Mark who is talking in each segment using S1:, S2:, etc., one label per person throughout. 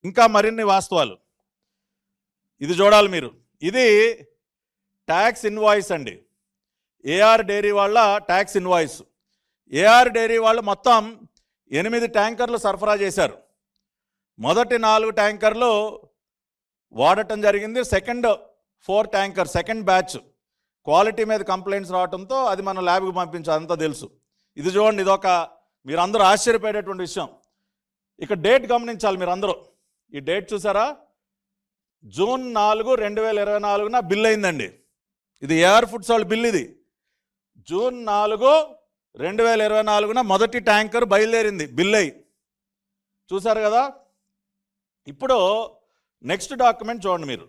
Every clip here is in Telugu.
S1: ఇంకా మరిన్ని వాస్తవాలు ఇది చూడాలి మీరు. ఇది ట్యాక్స్ ఇన్వాయిస్ అండి. ఏఆర్ డైరీ వాళ్ళ ట్యాక్స్ ఇన్వాయిస్. ఏఆర్ డైరీ వాళ్ళు మొత్తం 8 ట్యాంకర్లు సరఫరా చేశారు. మొదటి 4 ట్యాంకర్లు వాడటం జరిగింది. Second 4 tanker second batch quality మీద కంప్లైంట్స్ రావడంతో అది మన ల్యాబ్కి పంపించాలంతా తెలుసు. ఇది చూడండి, ఇదొక మీరందరూ ఆశ్చర్యపోయేటటువంటి విషయం. ఇక డేట్ గమనించాలి మీరందరూ. ఈ డేట్ చూసారా? జూన్ 4, 2024 బిల్ అయిందండి. ఇది ఏఆర్ ఫుడ్స్ వాళ్ళ బిల్. ఇది జూన్ 4, 2024 మొదటి ట్యాంకర్ బయలుదేరింది బిల్ అయ్యి. చూసారు కదా? ఇప్పుడు నెక్స్ట్ డాక్యుమెంట్ చూడండి మీరు.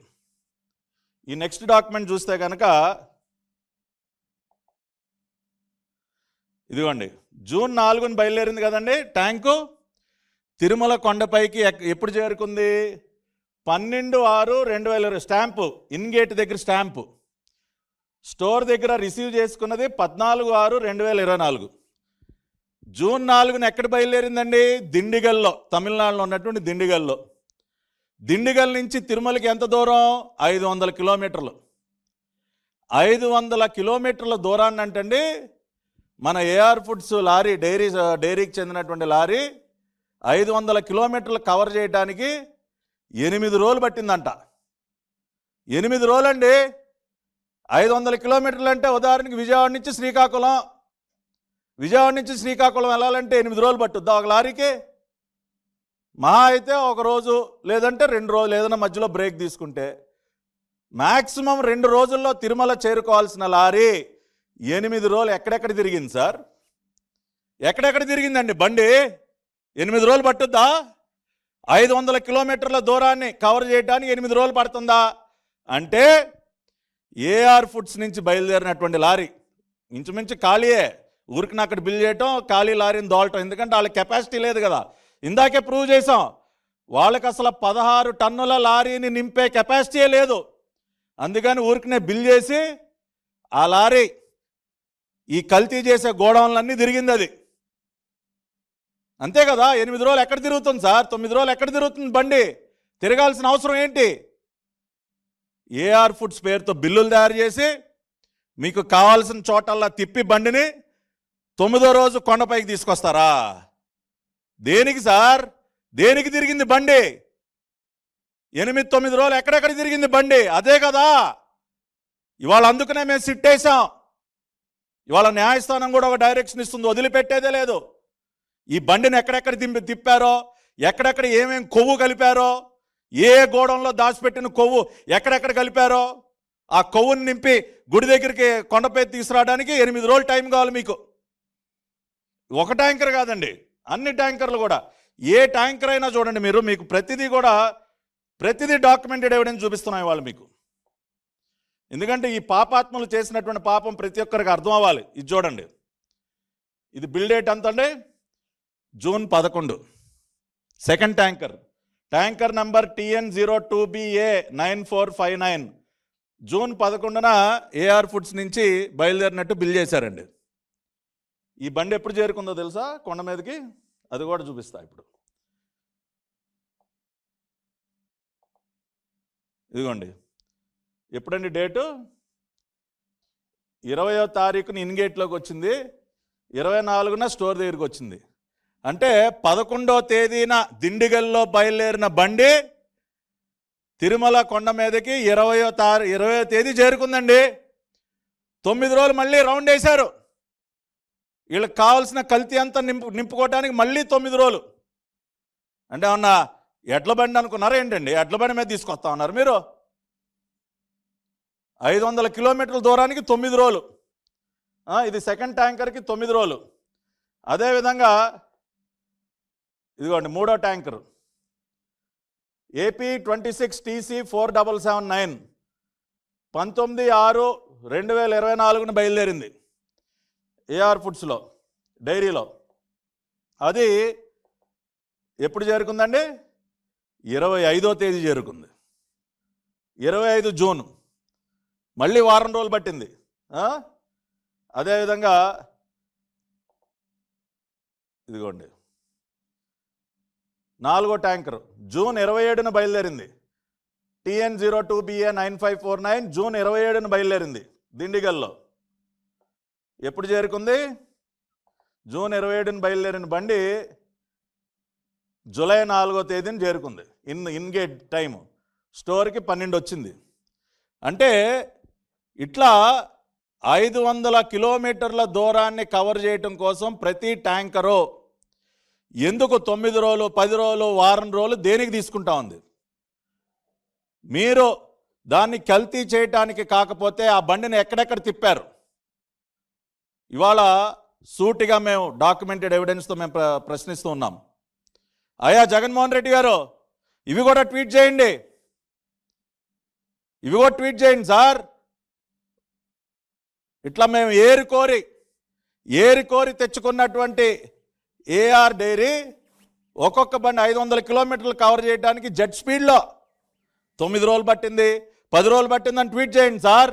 S1: ఈ నెక్స్ట్ డాక్యుమెంట్ చూస్తే కనుక ఇదిగోండి, జూన్ 4 బయలుదేరింది కదండి ట్యాంకు. తిరుమల కొండపైకి ఎప్పుడు చేరుకుంది? 12/6/2020 స్టాంపు, ఇన్గేట్ దగ్గర స్టాంపు. స్టోర్ దగ్గర రిసీవ్ చేసుకున్నది 14/6/2024. జూన్ 4 ఎక్కడ బయలుదేరిందండి? దిండిగల్లో, తమిళనాడులో ఉన్నటువంటి దిండిగల్లో. దిండిగల్ నుంచి తిరుమలకి ఎంత దూరం? 500 కిలోమీటర్లు. 500 కిలోమీటర్ల దూరాన్ని అంటండి మన ఏఆర్ ఫుడ్స్ లారీ, డైరీకి చెందినటువంటి లారీ 500 కిలోమీటర్లు కవర్ చేయడానికి 8 రోజులు పట్టిందంట. 8 రోజులండి. 500 కిలోమీటర్లు అంటే ఉదాహరణకి విజయవాడ నుంచి శ్రీకాకుళం వెళ్ళాలంటే 8 రోజులు పట్టుద్దా ఒక లారీకి? మహా అయితే ఒక రోజు, లేదంటే 2 రోజులు, ఏదైనా మధ్యలో బ్రేక్ తీసుకుంటే. మ్యాక్సిమం 2 రోజుల్లో తిరుమల చేరుకోవాల్సిన లారీ 8 రోజులు ఎక్కడెక్కడ తిరిగింది సార్? ఎక్కడెక్కడ తిరిగిందండి బండి? 8 రోజులు పట్టుద్దా? 500 కిలోమీటర్ల దూరాన్ని కవర్ చేయడానికి 8 రోజులు పడుతుందా? అంటే ఏఆర్ ఫుడ్స్ నుంచి బయలుదేరినటువంటి లారీ ఇంచుమించు ఖాళీయే. ఊరికి అక్కడ బిల్ చేయటం, ఖాళీ లారీని దోలటం. ఎందుకంటే వాళ్ళకి కెపాసిటీ లేదు కదా. ఇందాకే ప్రూవ్ చేసాం, వాళ్ళకి అసలు 16 టన్నుల లారీని నింపే కెపాసిటీయే లేదు. అందుకని ఊరికినే బిల్ చేసి ఆ లారీ ఈ కల్తీ చేసే గోడౌన్లన్నీ తిరిగింది. అది అంతే కదా. 8 రోజులు ఎక్కడ తిరుగుతుంది సార్? 9 రోజులు ఎక్కడ తిరుగుతుంది బండి? తిరగాల్సిన అవసరం ఏంటి? ఏఆర్ ఫుడ్స్ పేరుతో బిల్లులు తయారు చేసి మీకు కావాల్సిన చోటల్లా తిప్పి బండిని 9వ రోజు కొండపైకి తీసుకొస్తారా? దేనికి సార్? దేనికి తిరిగింది బండి? 8-9 రోజులు ఎక్కడెక్కడ తిరిగింది బండి? అదే కదా. ఇవాళ అందుకనే మేము సిట్టేసాం. ఇవాళ న్యాయస్థానం కూడా ఒక డైరెక్షన్ ఇస్తుంది, వదిలిపెట్టేదే లేదు. ఈ బండిని ఎక్కడెక్కడ తిప్పారో, ఎక్కడెక్కడ ఏమేం కొవ్వు కలిపారో, ఏ గోడంలో దాచిపెట్టిన కొవ్వు ఎక్కడెక్కడ కలిపారో ఆ కొవ్వుని నింపి గుడి దగ్గరికి కొండపై తీసుకురావడానికి 8 రోజులు టైం కావాలి మీకు. ఒక ట్యాంకర్ కాదండి, అన్ని ట్యాంకర్లు కూడా. ఏ ట్యాంకర్ అయినా చూడండి మీరు, మీకు ప్రతిదీ డాక్యుమెంటెడ్ ఎవిడెన్స్ చూపిస్తున్నాయి వాళ్ళు మీకు. ఎందుకంటే ఈ పాపాత్మలు చేసినటువంటి పాపం ప్రతి ఒక్కరికి అర్థం అవ్వాలి. ఇది చూడండి, ఇది బిల్ డేట్ ఎంత అండి? June 11. Second tanker number TN02BA9459 June 11న ఏఆర్ ఫుడ్స్ నుంచి బయలుదేరినట్టు బిల్ చేశారండి. ఈ బండి ఎప్పుడు చేరుకుందో తెలుసా కొండ మీదకి? అది కూడా చూపిస్తా ఇప్పుడు. ఇదిగోండి, ఎప్పుడండి డేటు? 20వ తారీఖున ఇన్గేట్లోకి వచ్చింది, 24న స్టోర్ దగ్గరికి వచ్చింది. అంటే 11వ తేదీన దిండిగల్లో బయలుదేరిన బండి తిరుమల కొండ మీదకి 20వ తేదీ చేరుకుందండి. 9 రోజులు మళ్ళీ రౌండ్ వేశారు. వీళ్ళకి కావాల్సిన కల్తీ అంతా నింపుకోవడానికి మళ్ళీ 9 రోజులు. అంటే ఏమన్నా ఎడ్ల బండి అనుకున్నారా ఏంటండి? ఎడ్ల బండి మీద తీసుకొస్తా ఉన్నారు మీరు. 500 కిలోమీటర్ల దూరానికి 9 రోజులు. ఇది సెకండ్ ట్యాంకర్కి 9 రోజులు. అదేవిధంగా ఇదిగోండి మూడో ట్యాంకర్ AP 26TC4779 19/6/2024 బయలుదేరింది ఏఆర్ ఫుడ్స్లో డైరీలో. అది ఎప్పుడు చేరుకుందండి? 25వ తేదీ చేరుకుంది. 25 జూన్, మళ్ళీ వారం రోజులు పట్టింది. అదేవిధంగా ఇదిగోండి 4వ ట్యాంకరు జూన్ 27న బయలుదేరింది. TN02BA 9549 జూన్ 27న బయలుదేరింది దిండిగల్లో. ఎప్పుడు చేరుకుంది? జూన్ 27న బయలుదేరిన బండి జూలై 4వ తేదీన చేరుకుంది. ఇన్గేట్ టైము స్టోర్కి 12 వచ్చింది. అంటే ఇట్లా 500 కిలోమీటర్ల దూరాన్ని కవర్ చేయటం కోసం ప్రతి ట్యాంకరు ఎందుకు 9 రోజులు 10 రోజులు వారం రోజులు దేనికి తీసుకుంటా ఉంది? మీరు దాన్ని కల్తీ చేయటానికి కాకపోతే ఆ బండిని ఎక్కడెక్కడ తిప్పారు? ఇవాళ సూటిగా మేము డాక్యుమెంటెడ్ ఎవిడెన్స్తో మేము ప్రశ్నిస్తూ ఉన్నాం. అయ్యా జగన్మోహన్ రెడ్డి గారు, ఇవి కూడా ట్వీట్ చేయండి, ఇవి కూడా ట్వీట్ చేయండి సార్. ఇట్లా మేము ఏరి కోరి తెచ్చుకున్నటువంటి ఏఆర్ డైరీ ఒక్కొక్క బండి 500 కిలోమీటర్లు కవర్ చేయడానికి జెట్ స్పీడ్లో 9 రోజులు పట్టింది, 10 రోజులు పట్టిందని ట్వీట్ చేయండి సార్.